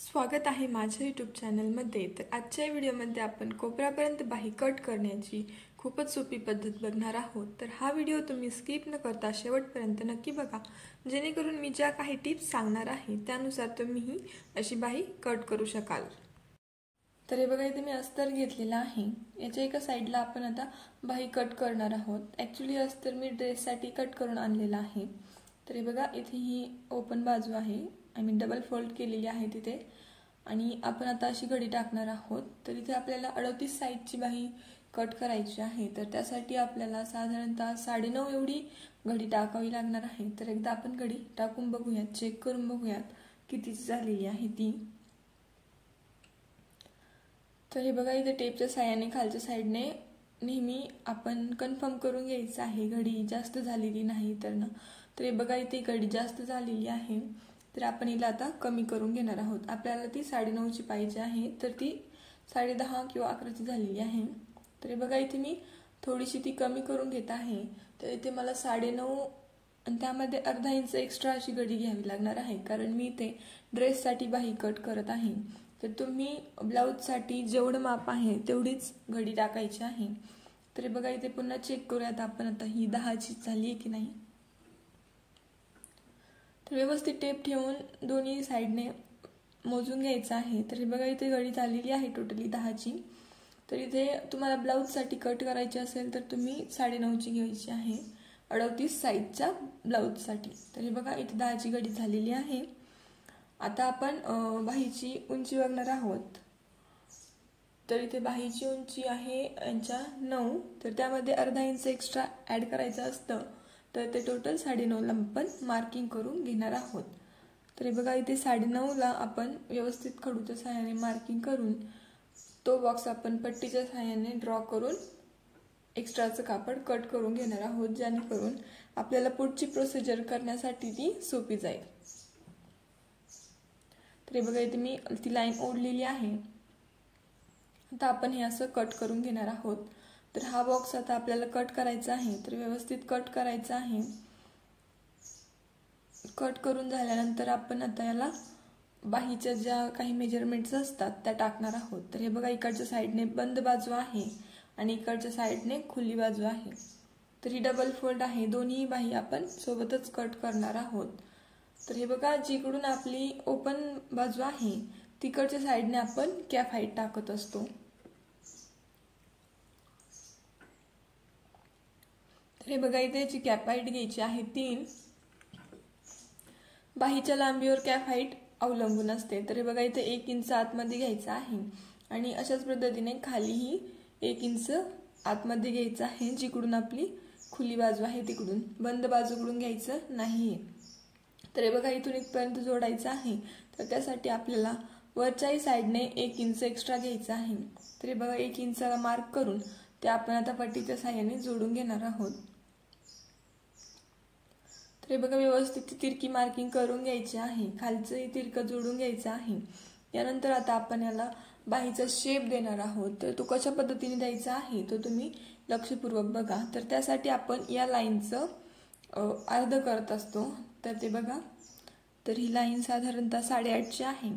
स्वागत आहे माझ्या यूट्यूब चॅनलमध्ये। तर आजच्या व्हिडिओमध्ये आपण कोपऱ्यापर्यंत बाही कट करण्याची खूपच सोपी पद्धत बघणार आहोत। तर हा व्हिडिओ तुम्ही स्किप न करता शेवटपर्यंत नक्की बघा, जेणेकरून मी ज्या काही टिप्स सांगणार आहे त्यानुसार तुम्हीही अशी बाही कट करू शकाल। तर हे बघा, इथे मी अस्तर घेतलेला आहे। याच्या एका साइडला आपण आता बाही कट करणार आहोत। ॲक्च्युअली अस्तर मी ड्रेससाठी कट करून आणलेला आहे। तर हे बघा, इथे ही ओपन बाजू आहे, आम्ही डबल फोल्ड केलेली आहे तिथे, आणि आपण आता अशी घडी टाकणार आहोत। तर इथे आपल्याला 38 साइजची बाही कट करायची आहे। तर त्यासाठी आपल्याला साधारणतः 9.5 एवढी घडी टाकावी लागणार आहे। तर एकदा आपण घडी टाकून बघूयात, चेक करून बघूयात किती झालेली आहे ती। तर हे बघा, इथे टेपच्या साहाय्याने खालच्या साइडने नेहमी आपण कन्फर्म करून घ्यायचं आहे घडी जास्त झालेली नाही तर ना। तर हे बघा, इथे घडी जास्त झालेली आहे, तर आपण हिला आता कमी करून घेणार आहोत। आपल्याला ती 9.5ची पाहिजे आहे, तर ती 10:30 किंवा 11ची झालेली आहे। तर हे बघा, इथे मी थोडीशी ती कमी करून घेत आहे। तर इथे मला 9.5 आणि त्यामध्ये अर्धा इंच एक्स्ट्रा अशी घडी घ्यावी लागणार आहे, कारण मी इथे ड्रेससाठी बाही कट करत आहे। तर तुम्ही ब्लाउजसाठी जेवढं माप आहे तेवढीच घडी टाकायची आहे। तर हे बघा, इथे पुन्हा चेक करूयात आपण आता ही 10ची झाली आहे की नाही। तर व्यवस्थित टेप ठेवून दोन्ही साइडने मोजून घ्यायचं आहे। तर हे बघा, इथे घडी झालेली आहे टोटली 10ची। तर इथे तुम्हाला ब्लाउजसाठी कट करायची असेल तर तुम्ही 9.5ची घ्यायची आहे 38 साइजच्या ब्लाउजसाठी। तर हे बघा, इथे 10ची घडी झालेली आहे। आता आपण बाहीची उंची बघणार आहोत। तर इथे बाहीची उंची आहे यांच्या 9, तर त्यामध्ये अर्धा इंच एक्स्ट्रा ॲड करायचं असतं, तर ते टोटल 9.5ला आपण मार्किंग करून घेणार आहोत। तर हे बघा, इथे 9.5ला आपण व्यवस्थित खडूच्या सहाय्याने मार्किंग करून तो बॉक्स आपण पट्टीच्या सहाय्याने ड्रॉ करून एक्स्ट्राचं कापड कट करून घेणार आहोत, जेणेकरून आपल्याला पुढची प्रोसिजर करण्यासाठी ती सोपी जाईल। तर हे बघा, इथे मी ती लाईन ओढलेली आहे। आता आपण हे असं कट करून घेणार आहोत। तर हा बॉक्स आता आपल्याला कट करायचा आहे, तर व्यवस्थित कट करायचा आहे। कट करून झाल्यानंतर आपण आता याला बाहीच्या ज्या काही मेजरमेंट्स असतात त्या टाकणार आहोत। तर हे बघा, इकडच्या साइडने बंद बाजू आहे आणि इकडच्या साइडने खुली बाजू आहे। तर ही डबल फोल्ड आहे, दोन्ही बाही आपण सोबतच कट करणार आहोत। तर हे बघा, जिकडून आपली ओपन बाजू आहे तिकडच्या साइडने आपण कॅप हाईट टाकत असतो। तर हे बघा, इथे याची कॅप हाईट घ्यायची आहे 3। बाहीच्या लांबीवर कॅप हाईट अवलंबून असते। तर हे बघा, इथे 1 इंच आतमध्ये घ्यायचं आहे आणि अशाच पद्धतीने खालीही 1 इंच आतमध्ये घ्यायचं आहे, जिकडून आपली खुली बाजू आहे तिकडून, बंद बाजूकडून घ्यायचं नाहीये। तर हे बघा, इथून इथपर्यंत जोडायचं आहे, तर त्यासाठी आपल्याला वरच्याही साइडने 1 इंच एक्स्ट्रा घ्यायचं आहे। तर हे बघा, 1 इंचाला मार्क करून ते आपण आता पट्टीच्या सहाय्याने जोडून घेणार आहोत। तर हे बघा, व्यवस्थित तिरकी मार्किंग करून घ्यायची आहे, खालचंही तिरकं जोडून घ्यायचं आहे। यानंतर आता आपण याला बाहीचा शेप देणार आहोत। तर तो कशा पद्धतीने द्यायचा आहे तो तुम्ही लक्षपूर्वक बघा। तर त्यासाठी आपण या लाईनचं अर्ध करत असतो। तर ते बघा, तर ही लाईन साधारणतः 8.5ची आहे,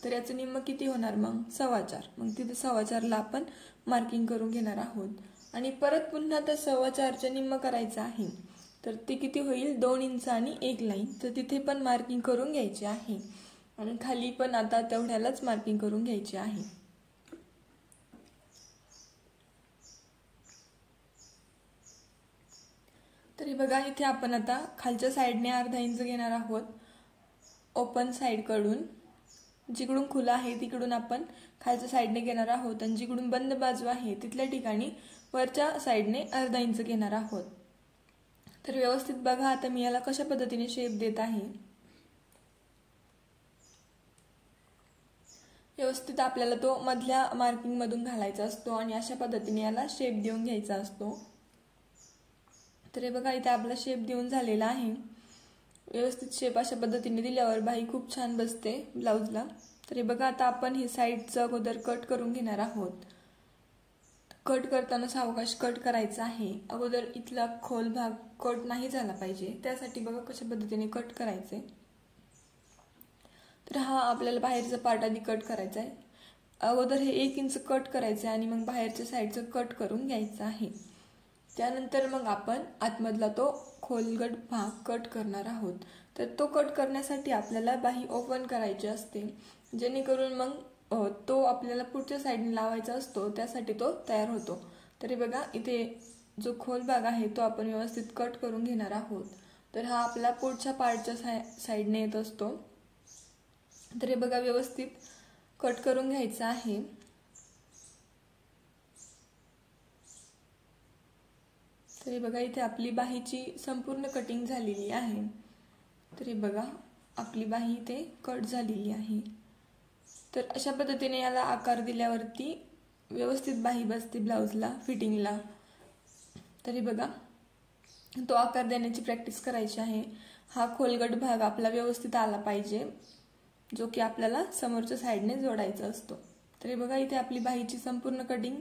तर याचं निम्म किती होणार मग 4.25। मग तिथे 4.25ला आपण मार्किंग करून घेणार आहोत आणि परत पुन्हा त्या 4.25च्या निम्म करायचं आहे। तर ते किती होईल 2 इंच आणि 1 लाईन, तर तिथे पण मार्किंग करून घ्यायची आहे आणि खाली पण आता तेवढ्यालाच मार्किंग करून घ्यायची आहे। तर हे बघा, इथे आपण आता खालच्या साइडने अर्धा इंच घेणार आहोत ओपन साइडकडून, जिकडून खुला आहे तिकडून आपण खालच्या साइडने घेणार आहोत आणि जिकडून बंद बाजू आहे तिथल्या ठिकाणी वरच्या साइडने अर्धा इंच घेणार आहोत। तर व्यवस्थित बघा, आता मी याला कशा पद्धतीने शेप देत आहे। व्यवस्थित आपल्याला तो मधल्या मार्किंग मधून घालायचा असतो आणि अशा पद्धतीने याला शेप देऊन घ्यायचा असतो। तर हे बघा, इथे आपला शेप देऊन झालेला आहे। व्यवस्थित शेप अशा पद्धतीने दिल्यावर बाही खूप छान बसते ब्लाउजला। तर हे बघा, आता आपण हे साइडचं अगोदर कट करून घेणार आहोत। कट करताना सावकाश कट करायचा आहे, अगोदर इथला खोल भाग कट नाही झाला पाहिजे, त्यासाठी बघा कशा पद्धतीने कट करायचे। तर हा आपल्याला बाहेरचा पार्ट आधी कट करायचा आहे. अगोदर हे 1 इंच कट करायचं आहे आणि मग बाहेरच्या साईडचं कट करून घ्यायचं आहे. त्यानंतर मग आपण आतमधला तो खोलगट भाग कट करणार आहोत. तर तो कट करण्यासाठी आपल्याला बाही ओपन करायची असते, जेणेकरून मग तो आपल्याला पुढच्या साईडने लावायचा असतो, त्यासाठी तो तयार होतो. तरी बघा इथे जो खोल भाग आहे तो आपण व्यवस्थित कट करून घेणार आहोत. तर हा आपला पुढच्या पार्टच्या साईडने येत असतो. तर हे बघा व्यवस्थित कट करून घ्यायचं आहे. तर बघा इथे आपली बाहीची संपूर्ण कटिंग झालेली आहे. तर बघा आपली बाही इथे कट झालेली आहे. तर अशा पद्धतीने याला आकार दिल्यावरती व्यवस्थित बाही बसते ब्लाउजला फिटिंगला. तरी बघा तो आकार देण्याची प्रॅक्टिस करायची आहे. हा खोलगट भाग आपला व्यवस्थित आला पाहिजे, जो की आपल्याला समोरच्या साईडने जोडायचा असतो. तरी बघा इथे आपली बाहीची संपूर्ण कटिंग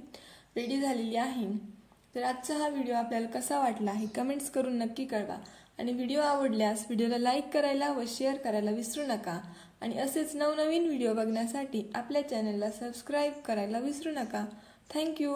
रेडी झालेली आहे. तर आजचा हा व्हिडिओ आपल्याला कसा वाटला आहे कमेंट्स करून नक्की कळवा. आणि व्हिडिओ आवडल्यास व्हिडिओला लाईक करायला व शेअर करायला विसरू नका. आणि असेच नवनवीन व्हिडिओ बघण्यासाठी आपल्या चॅनलला सबस्क्राईब करायला विसरू नका. थँक्यू.